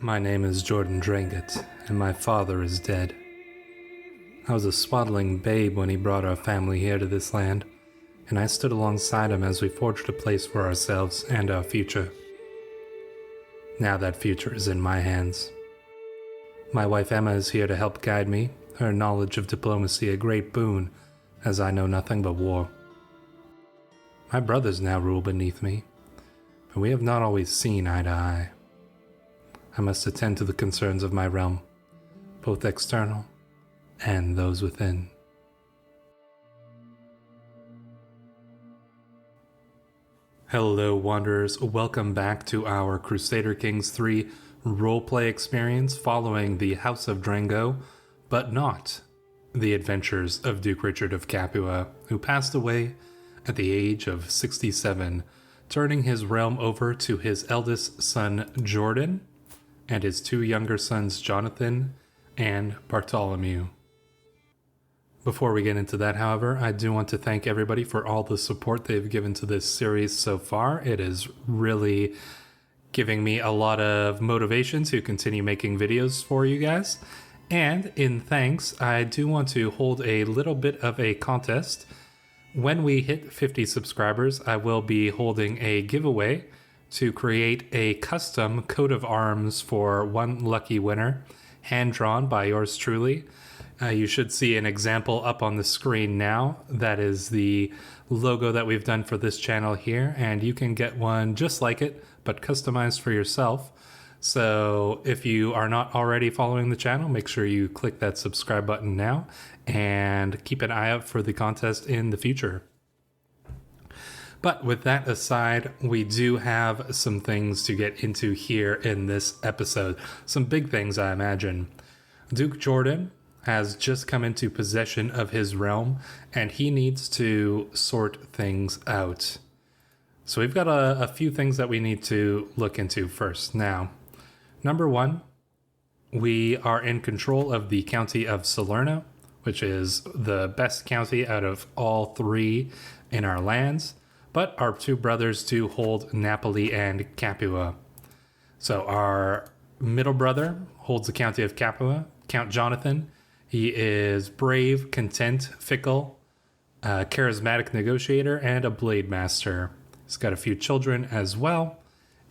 My name is Richard Drengot, and my father is dead. I was a swaddling babe when he brought our family here to this land, and I stood alongside him as we forged a place for ourselves and our future. Now that future is in my hands. My wife Emma is here to help guide me, her knowledge of diplomacy a great boon, as I know nothing but war. My brothers now rule beneath me, but we have not always seen eye to eye. I must attend to the concerns of my realm, both external and those within. Hello Wanderers, welcome back to our Crusader Kings 3 roleplay experience following the House of Drengot, but not the adventures of Duke Richard of Capua, who passed away at the age of 67, turning his realm over to his eldest son Jordan and his two younger sons Jonathan and Bartholomew. Before we get into that, however, I do want to thank everybody for all the support they've given to this series so far. It is really giving me a lot of motivation to continue making videos for you guys. And in thanks, I do want to hold a little bit of a contest. When we hit 50 subscribers, I will be holding a giveaway to create a custom coat of arms for one lucky winner, hand-drawn by yours truly. You should see an example up on the screen now. That is the logo that we've done for this channel here, and you can get one just like it, but customized for yourself. So if you are not already following the channel, make sure you click that subscribe button now and keep an eye out for the contest in the future. But with that aside, we do have some things to get into here in this episode. Some big things, I imagine. Duke Jordan has just come into possession of his realm, and he needs to sort things out. So we've got a few things that we need to look into first. Now, number one, we are in control of the county of Salerno, which is the best county out of all three in our lands. But our two brothers do hold Napoli and Capua. So our middle brother holds the county of Capua, Count Jonathan. He is brave, content, fickle, charismatic negotiator, and a blade master. He's got a few children as well,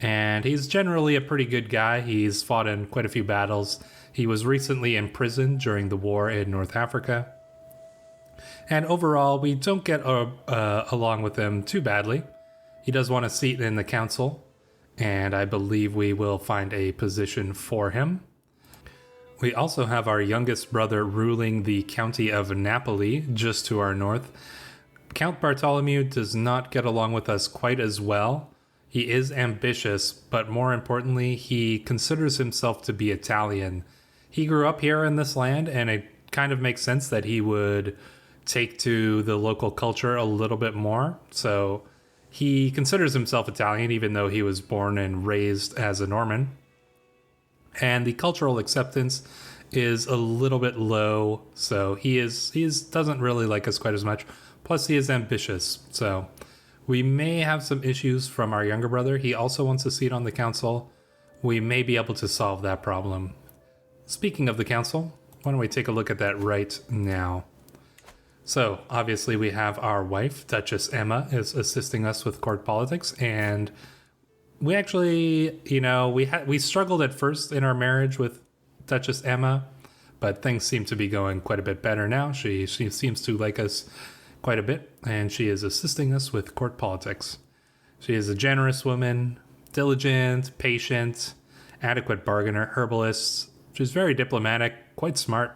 and he's generally a pretty good guy. He's fought in quite a few battles. He was recently imprisoned during the war in North Africa. And overall, we don't get along with him too badly. He does want a seat in the council, and I believe we will find a position for him. We also have our youngest brother ruling the county of Napoli, just to our north. Count Bartholomew does not get along with us quite as well. He is ambitious, but more importantly, he considers himself to be Italian. He grew up here in this land, and it kind of makes sense that he would take to the local culture a little bit more. So he considers himself Italian, even though he was born and raised as a Norman. And the cultural acceptance is a little bit low, so he doesn't really like us quite as much. Plus, he is ambitious, so we may have some issues from our younger brother. He also wants a seat on the council. We may be able to solve that problem. Speaking of the council, why don't we take a look at that right now? So, obviously, we have our wife, Duchess Emma, is assisting us with court politics, and we actually, we struggled at first in our marriage with Duchess Emma, but things seem to be going quite a bit better now. She seems to like us quite a bit, and she is assisting us with court politics. She is a generous woman, diligent, patient, adequate bargainer, herbalist. She's very diplomatic, quite smart.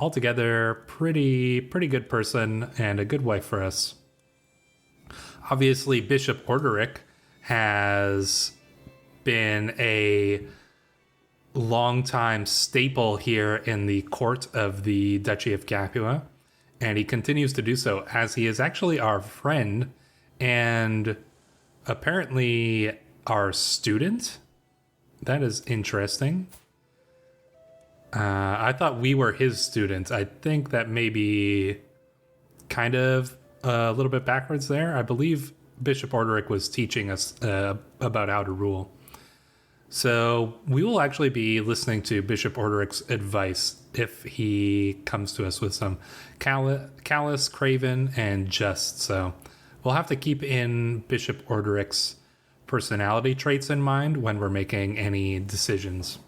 Altogether, pretty good person and a good wife for us. Obviously, Bishop Orderic has been a longtime staple here in the court of the Duchy of Capua, and he continues to do so, as he is actually our friend and apparently our student. That is interesting. I thought we were his students. I think that may be kind of a little bit backwards there. I believe Bishop Orderic was teaching us about how to rule. So we will actually be listening to Bishop Orderic's advice if he comes to us with some callous, craven, and just. So we'll have to keep in Bishop Orderic's personality traits in mind when we're making any decisions.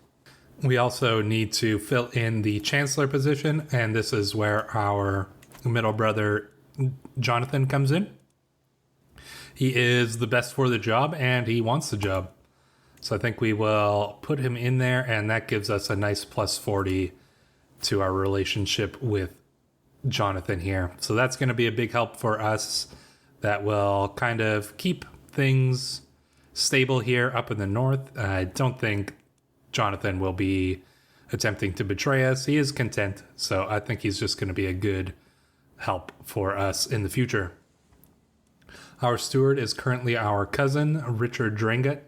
We also need to fill in the Chancellor position, and this is where our middle brother Jonathan comes in. He is the best for the job, and he wants the job. So I think we will put him in there, and that gives us a nice plus 40 to our relationship with Jonathan here. So that's going to be a big help for us. That will kind of keep things stable here up in the north. I don't think Jonathan will be attempting to betray us. He is content, so I think he's just going to be a good help for us in the future. Our steward is currently our cousin, Richard Drengot.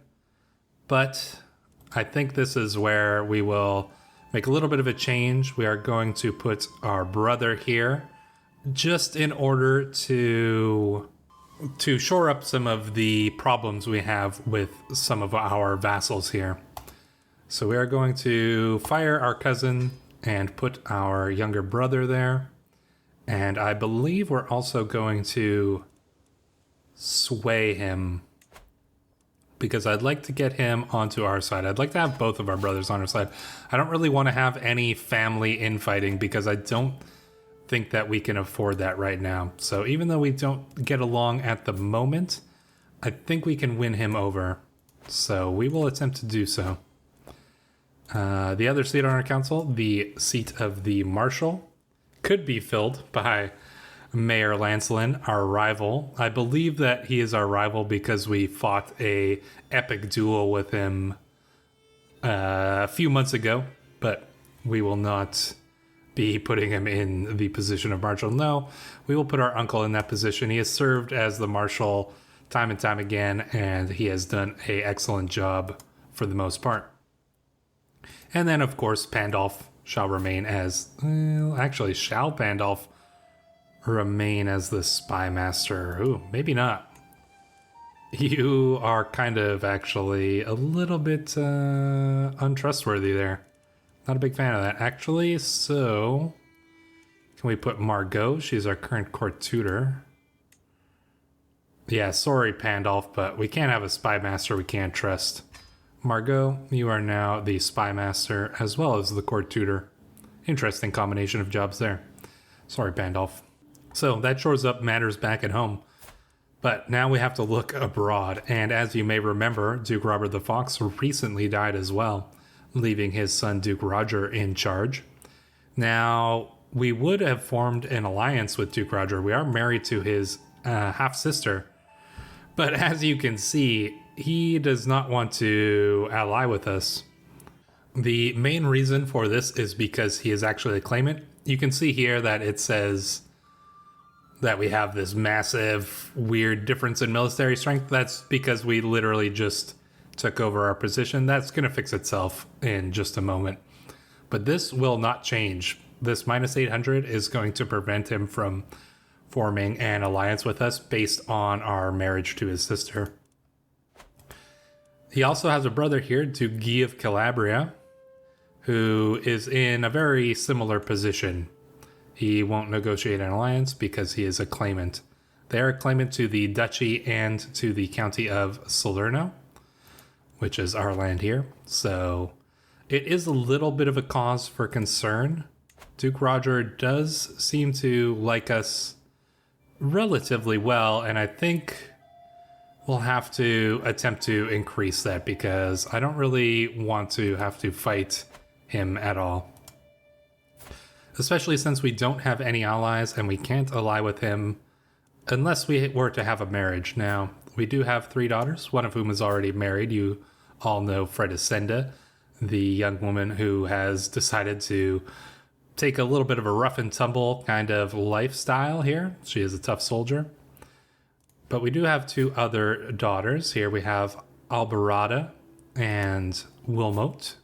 But I think this is where we will make a little bit of a change. We are going to put our brother here just in order to shore up some of the problems we have with some of our vassals here. So we are going to fire our cousin and put our younger brother there. And I believe we're also going to sway him, because I'd like to get him onto our side. I'd like to have both of our brothers on our side. I don't really want to have any family infighting because I don't think that we can afford that right now. So even though we don't get along at the moment, I think we can win him over. So we will attempt to do so. The other seat on our council, the seat of the Marshal, could be filled by Mayor Lancelin, our rival. I believe that he is our rival because we fought a epic duel with him a few months ago, but we will not be putting him in the position of Marshal. No, we will put our uncle in that position. He has served as the Marshal time and time again, and he has done an excellent job for the most part. And then, of course, Pandolf shall remain as... shall Pandolf remain as the spy master? Ooh, maybe not. You are kind of actually a little bit untrustworthy there. Not a big fan of that, actually. So, can we put Margot? She's our current court tutor. Yeah, sorry, Pandolf, but we can't have a spy master we can't trust. Margot, you are now the spy master as well as the court tutor. Interesting combination of jobs there. Sorry, Pandolf. So that shores up matters back at home. But now we have to look abroad. And as you may remember, Duke Robert the Fox recently died as well, leaving his son Duke Roger in charge. Now, we would have formed an alliance with Duke Roger. We are married to his half-sister. But as you can see, he does not want to ally with us. The main reason for this is because he is actually a claimant. You can see here that it says that we have this massive, weird difference in military strength. That's because we literally just took over our position. That's going to fix itself in just a moment. But this will not change. This minus 800 is going to prevent him from forming an alliance with us based on our marriage to his sister. He also has a brother here, Duke Guy of Calabria, who is in a very similar position. He won't negotiate an alliance because he is a claimant. They are a claimant to the duchy and to the county of Salerno, which is our land here. So it is a little bit of a cause for concern. Duke Roger does seem to like us relatively well, and I think we'll have to attempt to increase that because I don't really want to have to fight him at all. Especially since we don't have any allies and we can't ally with him unless we were to have a marriage. Now, we do have 3 daughters, one of whom is already married. You all know Fredesenda, the young woman who has decided to take a little bit of a rough and tumble kind of lifestyle here. She is a tough soldier. But we do have 2 other daughters. Here we have Albarada and Wilmote.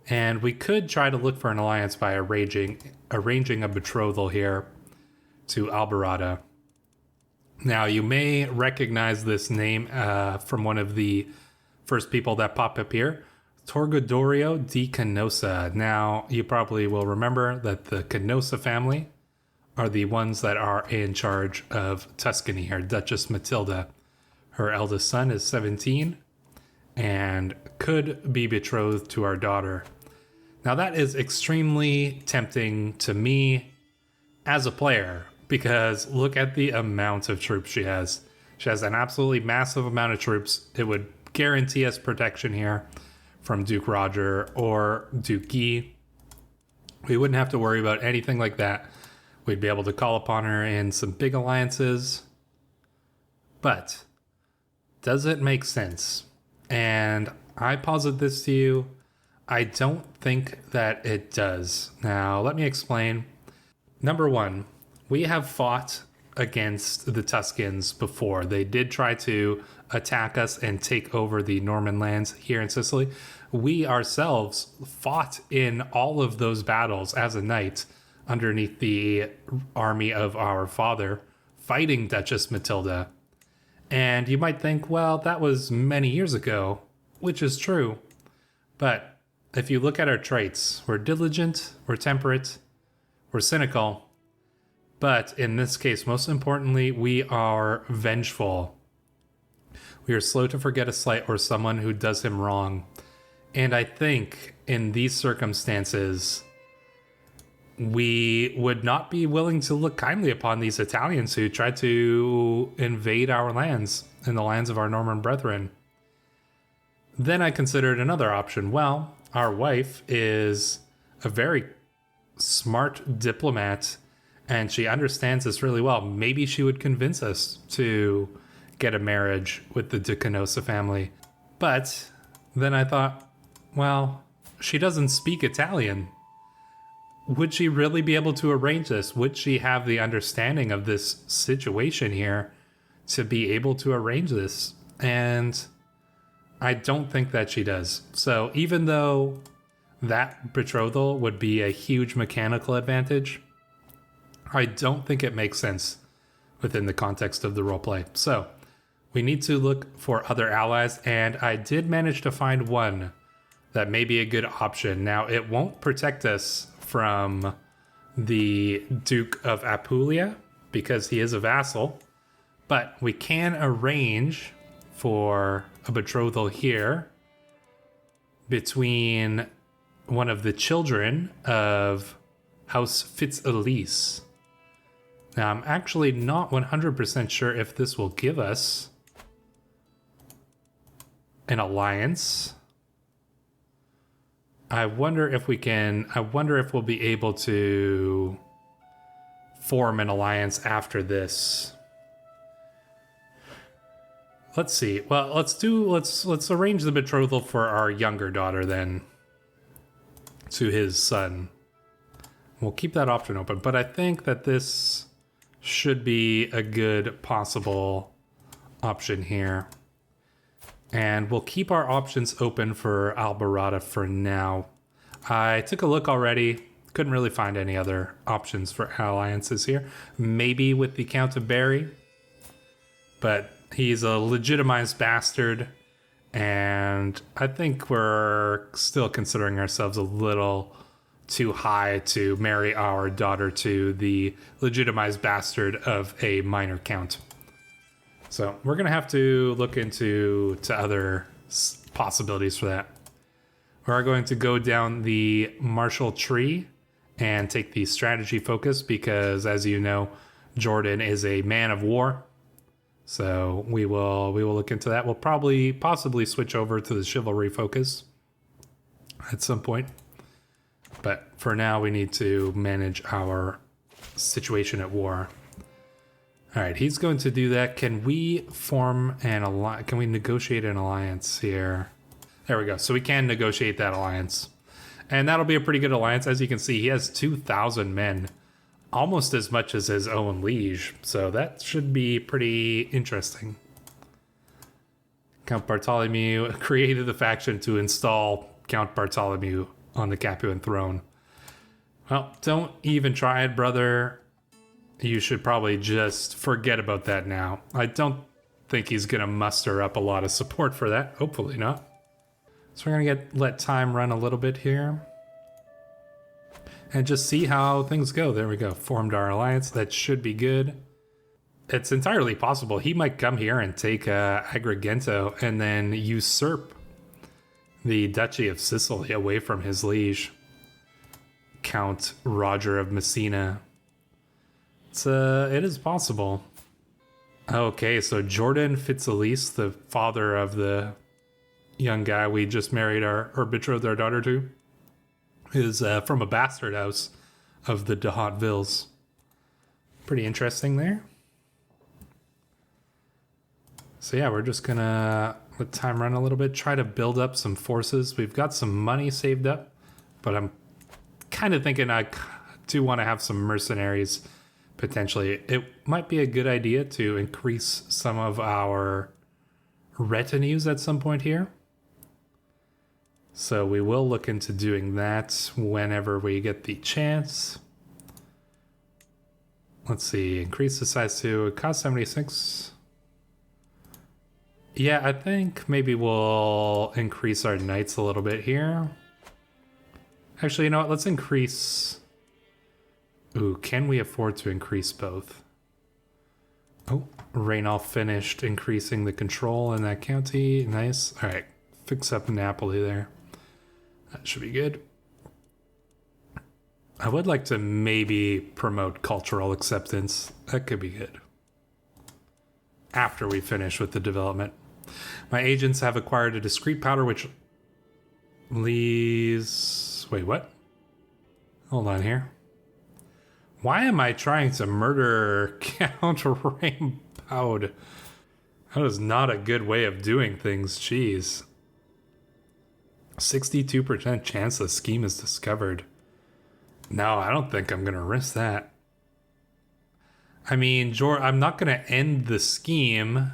And we could try to look for an alliance by arranging a betrothal here to Albarada. Now, you may recognize this name from one of the first people that pop up here, Torgodorio di Canossa. Now, you probably will remember that the Canossa family are the ones that are in charge of Tuscany here. Duchess Matilda. Her eldest son is 17 and could be betrothed to our daughter. Now, that is extremely tempting to me as a player, because look at the amount of troops she has. She has an absolutely massive amount of troops. It would guarantee us protection here from Duke Roger or Duke Guy. We wouldn't have to worry about anything like that. We'd be able to call upon her in some big alliances. But does it make sense? And I posit this to you. I don't think that it does. Now, let me explain. Number one, we have fought against the Tuscans before. They did try to attack us and take over the Norman lands here in Sicily. We ourselves fought in all of those battles as a knight underneath the army of our father, fighting Duchess Matilda. And you might think, well, that was many years ago, which is true. But if you look at our traits, we're diligent, we're temperate, we're cynical. But in this case, most importantly, we are vengeful. We are slow to forget a slight or someone who does him wrong. And I think in these circumstances, we would not be willing to look kindly upon these Italians who tried to invade our lands and the lands of our Norman brethren. Then I considered another option. Well, our wife is a very smart diplomat, and she understands this really well. Maybe she would convince us to get a marriage with the De Canossa family. But then I thought, well, she doesn't speak Italian. Would she really be able to arrange this? Would she have the understanding of this situation here to be able to arrange this? And I don't think that she does. So even though that betrothal would be a huge mechanical advantage, I don't think it makes sense within the context of the roleplay. So we need to look for other allies, and I did manage to find one that may be a good option. Now, it won't protect us from the Duke of Apulia because he is a vassal, but we can arrange for a betrothal here between one of the children of House Fitz-Elise. Now, I'm actually not 100% sure if this will give us an alliance. I wonder if we'll be able to form an alliance after this. Let's see. Well, let's arrange the betrothal for our younger daughter then to his son. We'll keep that option open, but I think that this should be a good possible option here. And we'll keep our options open for Alborada for now. I took a look already. Couldn't really find any other options for alliances here. Maybe with the Count of Berry. But he's a legitimized bastard. And I think we're still considering ourselves a little too high to marry our daughter to the legitimized bastard of a minor count. So we're going to have to look into other possibilities for that. We're going to go down the martial tree and take the strategy focus because, as you know, Jordan is a man of war. So we will look into that. We'll possibly switch over to the chivalry focus at some point. But for now, we need to manage our situation at war. All right, he's going to do that. Can we form an alliance? Can we negotiate an alliance here? There we go. So we can negotiate that alliance. And that'll be a pretty good alliance. As you can see, he has 2,000 men, almost as much as his own liege. So that should be pretty interesting. Count Bartholomew created the faction to install Count Bartholomew on the Capuan throne. Well, don't even try it, brother. You should probably just forget about that now. I don't think he's going to muster up a lot of support for that. Hopefully not. So we're going to let time run a little bit here. And just see how things go. There we go. Formed our alliance. That should be good. It's entirely possible he might come here and take Agrigento and then usurp the Duchy of Sicily away from his liege, Count Roger of Messina. It is possible. Okay, so Jordan Fitzelice, the father of the young guy we just married or betrothed our daughter to, is from a bastard house of the de Hautevilles. Pretty interesting there. So yeah, we're just gonna let time run a little bit, try to build up some forces. We've got some money saved up, but I'm kind of thinking I do want to have some mercenaries potentially. It might be a good idea to increase some of our retinues at some point here. So we will look into doing that whenever we get the chance. Let's see, increase the size to cost 76. Yeah, I think maybe we'll increase our knights a little bit here. Actually, you know what? Let's increase... Ooh, can we afford to increase both? Oh, Raynolf finished increasing the control in that county. Nice. All right, fix up Napoli there. That should be good. I would like to maybe promote cultural acceptance. That could be good. After we finish with the development. My agents have acquired a discrete powder which leaves... Wait, what? Hold on here. Why am I trying to murder Count Rainbow? That is not a good way of doing things. Jeez. 62% chance the scheme is discovered. No, I don't think I'm going to risk that. I mean, I'm not going to end the scheme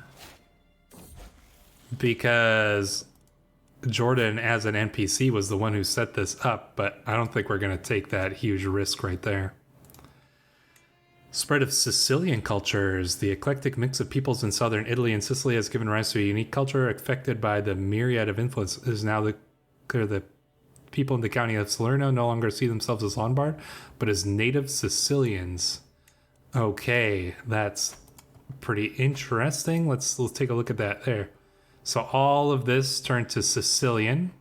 because Jordan, as an NPC, was the one who set this up, but I don't think we're going to take that huge risk right there. Spread of Sicilian cultures. The eclectic mix of peoples in southern Italy and Sicily has given rise to a unique culture affected by the myriad of influence. It is now clear that people in the county of Salerno no longer see themselves as Lombard, but as native Sicilians. Okay, that's pretty interesting. Let's take a look at that there. So all of this turned to Sicilian.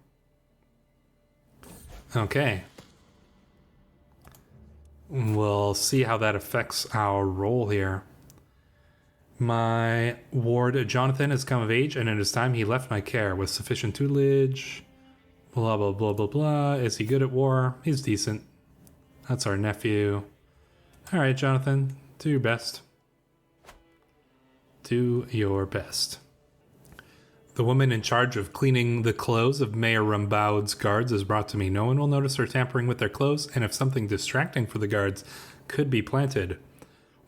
Okay. We'll see how that affects our role here. My ward Jonathan has come of age, and it is time he left my care with sufficient tutelage. Blah, blah, blah, blah, blah. Is he good at war? He's decent. That's our nephew. All right, Jonathan. Do your best. Do your best. The woman in charge of cleaning the clothes of Mayor Rumbaud's guards is brought to me. No one will notice her tampering with their clothes, and if something distracting for the guards could be planted.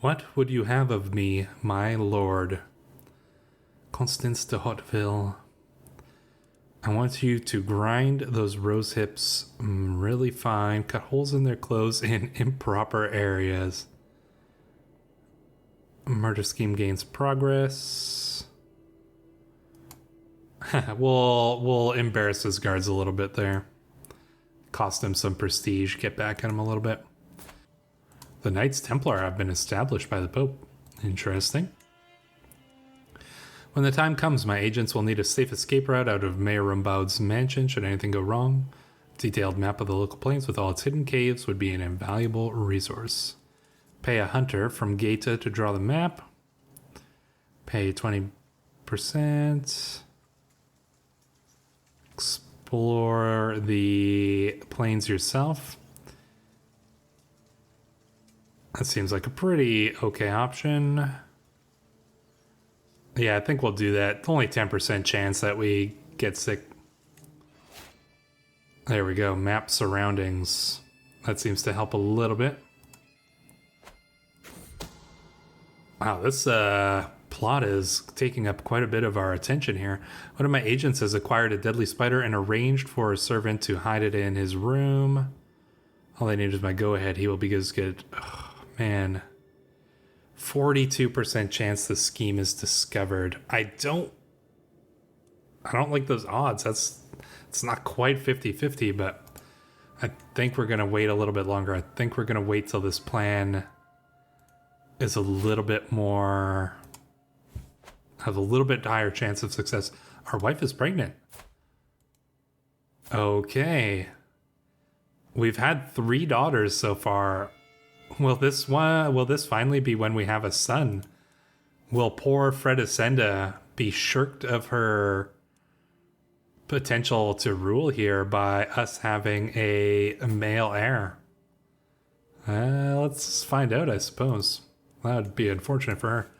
What would you have of me, my lord? Constance de Hauteville. I want you to grind those rose hips really fine, cut holes in their clothes in improper areas. Murder scheme gains progress. We'll embarrass his guards a little bit there. Cost him some prestige, get back at him a little bit. The Knights Templar have been established by the Pope. Interesting. When the time comes, my agents will need a safe escape route out of Mayor Rumbaud's mansion should anything go wrong. A detailed map of the local plains with all its hidden caves would be an invaluable resource. Pay a hunter from Gaeta to draw the map. Pay 20%. Explore the plains yourself. That seems like a pretty okay option. Yeah, I think we'll do that. Only 10% chance that we get sick. There we go. Map surroundings. That seems to help a little bit. Wow, this plot is taking up quite a bit of our attention here. One of my agents has acquired a deadly spider and arranged for a servant to hide it in his room. All I need is my go-ahead. He will be as good. Oh, man. 42% chance the scheme is discovered. I don't like those odds. It's not quite 50-50, but I think we're going to wait a little bit longer. I think we're going to wait till this plan is a little bit more, has a little bit higher chance of success. Our wife is pregnant. Okay. We've had 3 daughters so far. Will this finally be when we have a son? Will poor Fredesenda be shirked of her potential to rule here by us having a male heir? Let's find out, I suppose. That would be unfortunate for her.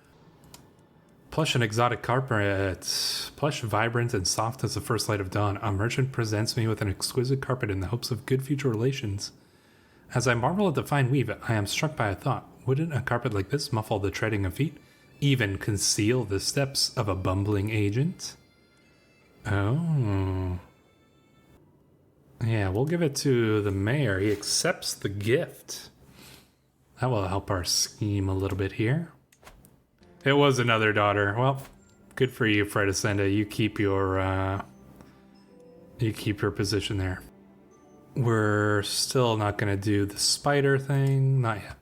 Plush and exotic carpet. Plush, vibrant, and soft as the first light of dawn. A merchant presents me with an exquisite carpet in the hopes of good future relations. As I marvel at the fine weave, I am struck by a thought. Wouldn't a carpet like this muffle the treading of feet? Even conceal the steps of a bumbling agent? Oh. Yeah, we'll give it to the mayor. He accepts the gift. That will help our scheme a little bit here. It was another daughter. Well, good for you, Fredesenda. You keep your position there. We're still not going to do the spider thing. Not yet.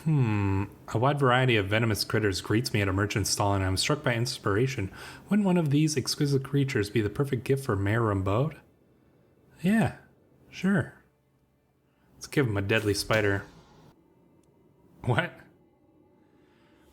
A wide variety of venomous critters greets me at a merchant's stall, and I'm struck by inspiration. Wouldn't one of these exquisite creatures be the perfect gift for Mayor Rumbaud? Yeah, sure. Let's give him a deadly spider. What?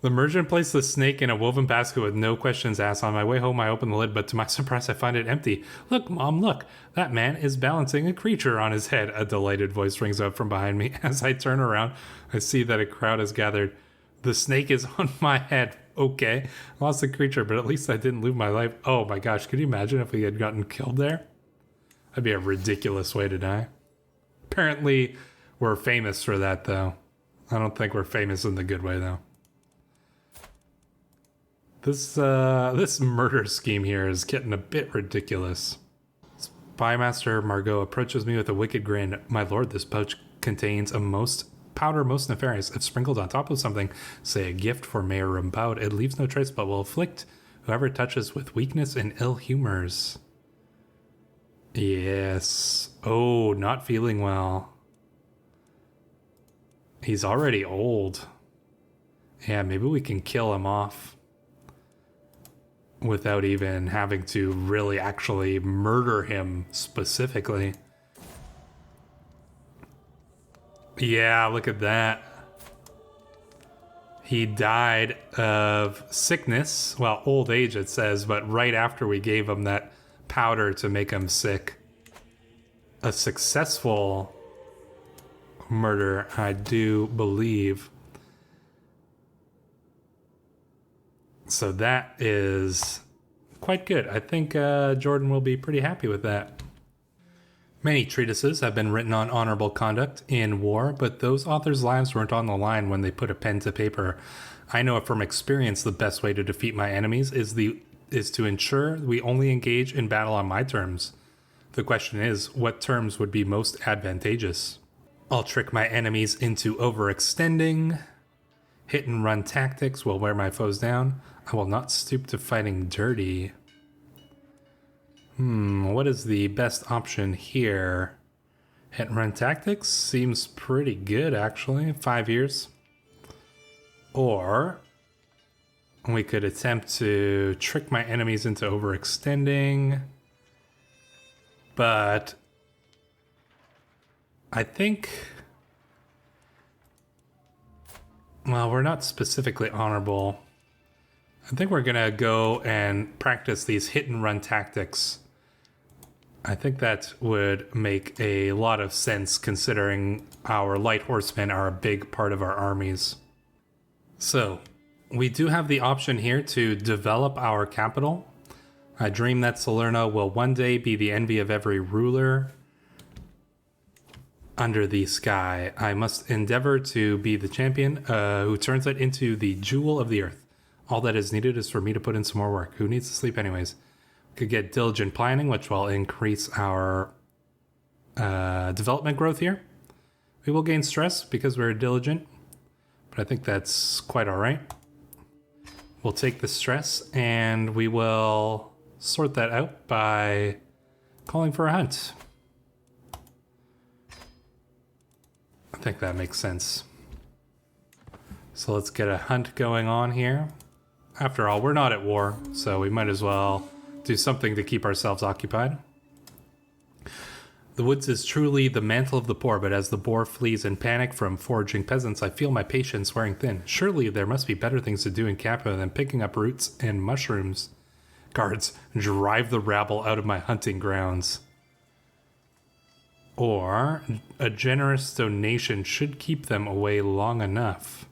The merchant placed the snake in a woven basket with no questions asked. On my way home, I opened the lid, but to my surprise, I find it empty. Look, Mom, look. That man is balancing a creature on his head. A delighted voice rings out from behind me. As I turn around, I see that a crowd has gathered. The snake is on my head. Okay. I lost the creature, but at least I didn't lose my life. Oh my gosh, could you imagine if we had gotten killed there? That'd be a ridiculous way to die. Apparently, we're famous for that, though. I don't think we're famous in the good way, though. This murder scheme here is getting a bit ridiculous. Spymaster Margot approaches me with a wicked grin. My lord, this pouch contains a powder most nefarious. If sprinkled on top of something, say a gift for Mayor Rumbaud, it leaves no trace but will afflict whoever touches with weakness and ill humors. Yes. Oh, not feeling well. He's already old. Yeah, maybe we can kill him off without even having to really actually murder him specifically. Yeah, look at that. He died of sickness. Well, old age it says, but right after we gave him that powder to make him sick. A successful murder, I do believe. So that is quite good. I think Jordan will be pretty happy with that. Many treatises have been written on honorable conduct in war, but those authors' lives weren't on the line when they put a pen to paper. I know from experience the best way to defeat my enemies is to ensure we only engage in battle on my terms. The question is, what terms would be most advantageous? I'll trick my enemies into overextending. Hit and run tactics will wear my foes down. I will not stoop to fighting dirty. What is the best option here? Hit and run tactics seems pretty good, actually. 5 years. Or we could attempt to trick my enemies into overextending. But I think, well, we're not specifically honorable. I think we're going to go and practice these hit and run tactics. I think that would make a lot of sense considering our light horsemen are a big part of our armies. So, we do have the option here to develop our capital. I dream that Salerno will one day be the envy of every ruler under the sky. I must endeavor to be the champion who turns it into the jewel of the earth. All that is needed is for me to put in some more work. Who needs to sleep anyways? Could get diligent planning, which will increase our development growth here. We will gain stress because we're diligent, but I think that's quite all right. We'll take the stress and we will sort that out by calling for a hunt. I think that makes sense. So let's get a hunt going on here. After all, we're not at war, so we might as well do something to keep ourselves occupied. The woods is truly the mantle of the poor, but as the boar flees in panic from foraging peasants, I feel my patience wearing thin. Surely there must be better things to do in Capua than picking up roots and mushrooms. Guards, drive the rabble out of my hunting grounds. Or a generous donation should keep them away long enough.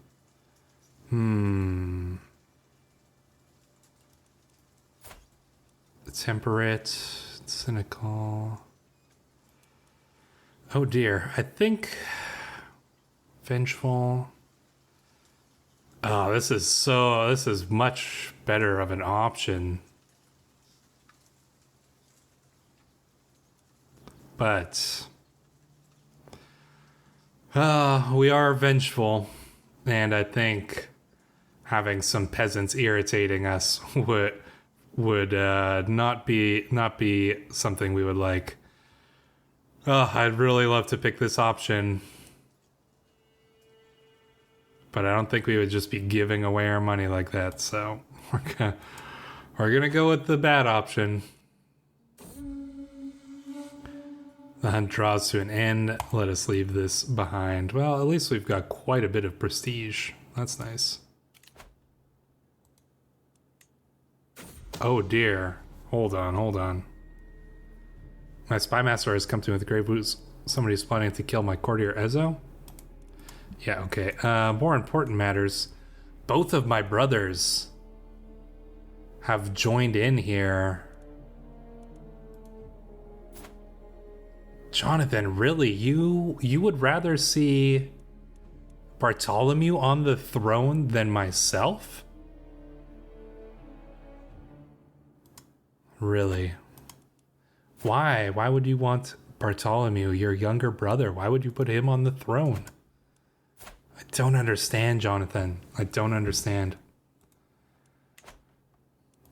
Temperate, cynical. Oh dear, I think vengeful. Oh, this is much better of an option. But we are vengeful, and I think having some peasants irritating us would not be something we would like. Oh, I'd really love to pick this option, but I don't think we would just be giving away our money like that. So we're gonna go with the bad option. The hunt draws to an end. Let us leave this behind. Well, at least we've got quite a bit of prestige. That's nice. Oh dear. Hold on. My spy master has come to me with grave news. Somebody's planning to kill my courtier Ezo? Yeah, okay. More important matters. Both of my brothers have joined in here. Jonathan, really? You would rather see Bartholomew on the throne than myself? Really? Why? Why would you want Bartholomew, your younger brother? Why would you put him on the throne? I don't understand, Jonathan. I don't understand.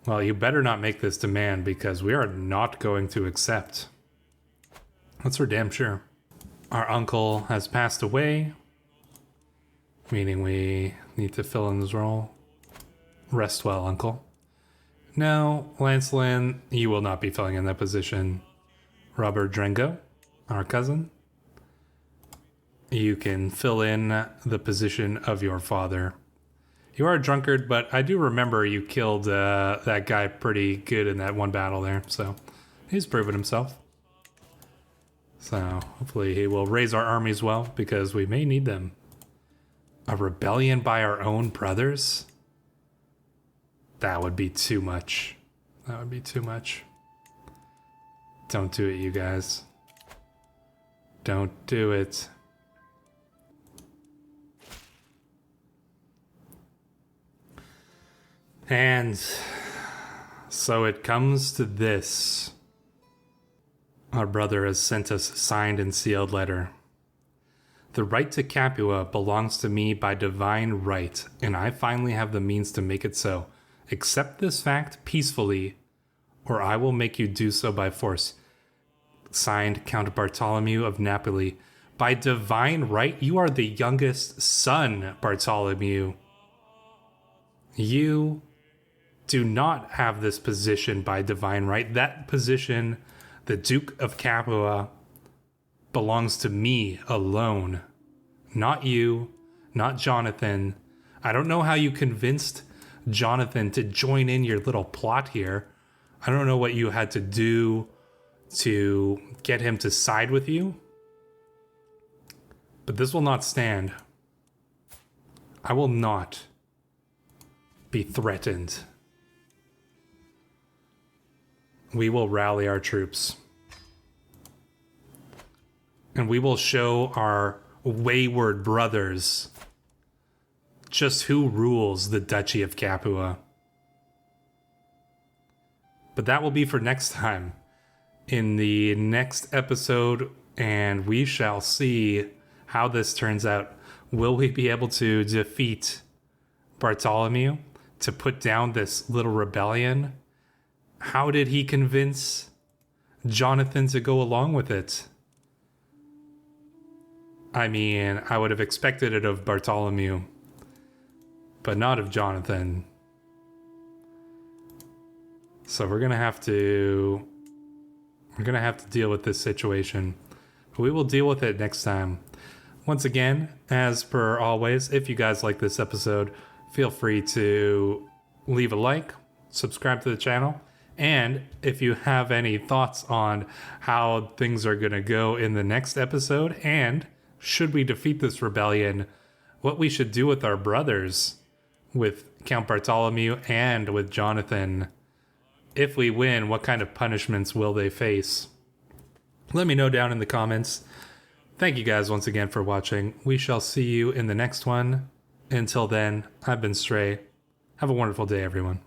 Well, you better not make this demand because we are not going to accept. That's for damn sure. Our uncle has passed away, meaning we need to fill in this role. Rest well, uncle. No, Lancelin, you will not be filling in that position. Robert Drengot, our cousin, you can fill in the position of your father. You are a drunkard, but I do remember you killed that guy pretty good in that one battle there, so he's proven himself. So hopefully he will raise our armies well, because we may need them. A rebellion by our own brothers? That would be too much. That would be too much. Don't do it, you guys. Don't do it. And so it comes to this. Our brother has sent us a signed and sealed letter. The right to Capua belongs to me by divine right, and I finally have the means to make it so. Accept this fact peacefully, or I will make you do so by force. Signed, Count Bartholomew of Napoli. By divine right, you are the youngest son, Bartholomew. You do not have this position by divine right. That position, the Duke of Capua, belongs to me alone. Not you, not Jonathan. I don't know how you convinced Jonathan to join in your little plot here. I don't know what you had to do to get him to side with you. But this will not stand. I will not be threatened. We will rally our troops. And we will show our wayward brothers just who rules the Duchy of Capua. But that will be for next time, in the next episode, and we shall see how this turns out. Will we be able to defeat Bartholomew to put down this little rebellion? How did he convince Jonathan to go along with it? I mean, I would have expected it of Bartholomew, but not of Jonathan. So we're gonna have to deal with this situation. We will deal with it next time. Once again, as per always, if you guys like this episode, feel free to leave a like, subscribe to the channel, and if you have any thoughts on how things are gonna go in the next episode, and should we defeat this rebellion, what we should do with our brothers, with Count Bartholomew and with Jonathan. If we win, what kind of punishments will they face? Let me know down in the comments. Thank you guys once again for watching. We shall see you in the next one. Until then, I've been Stray. Have a wonderful day, everyone.